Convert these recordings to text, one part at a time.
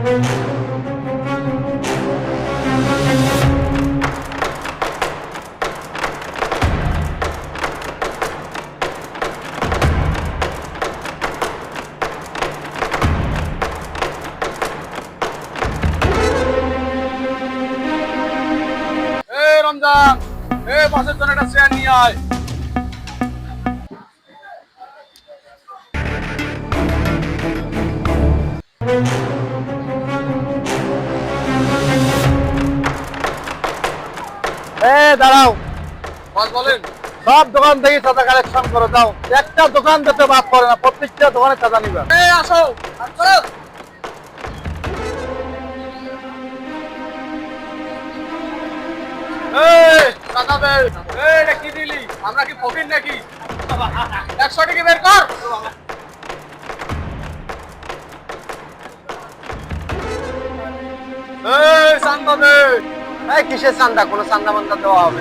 রমজান, বাসের জন্য একটা চেয়ার নিয়ে আয়। দাঁড়াও, বস বলেন। সব দোকান থেকে চাঁদা কালেকশন করে দাও, একটা দোকান যাতে বাদ পড়ে না, প্রত্যেকটা দোকানে চাঁদা নিবা। আসো আসো। চাঁদা দে। এটা কি দিলি? আমরা কি ফকির নাকি? 100 টাকা বের কর। চান্দা দে। কিসের চান্দা? কোনো চান্দা মান্দা দেওয়া হবে?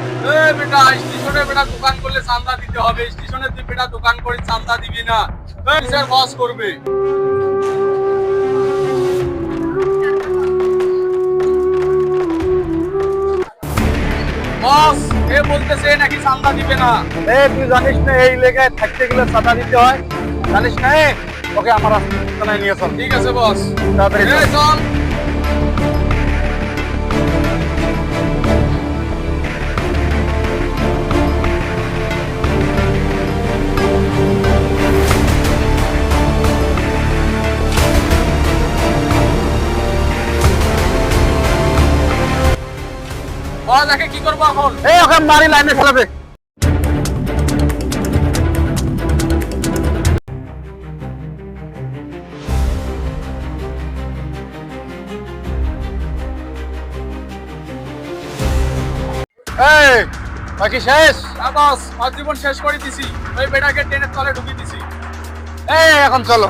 বেটা, স্টেশনে বেটা দোকান করলে চান্দা দিতে হবে। স্টেশনে তুই বেটা দোকান করে চান্দা দিবি না, স্যার বস করবে। বস এ বলতেছে নাকি চান্দা দিবে না। তুই জানিস না এই লেগায় থাকতে গেলে চাঁদা দিতে হয়? জানিস না? ওকে আমার আস্তানায় নিয়ে চল। ঠিক আছে বস, তাড়াতাড়ি চল। দেখে কি করবো এখন? ওকে মারি লাইনে ফেলাবে। বাকি শেষ? বস, জীবন শেষ করে দিছি। ওই বেটাকে ট্রেনের তলে ঢুকিয়ে দিছি। এখন চলো।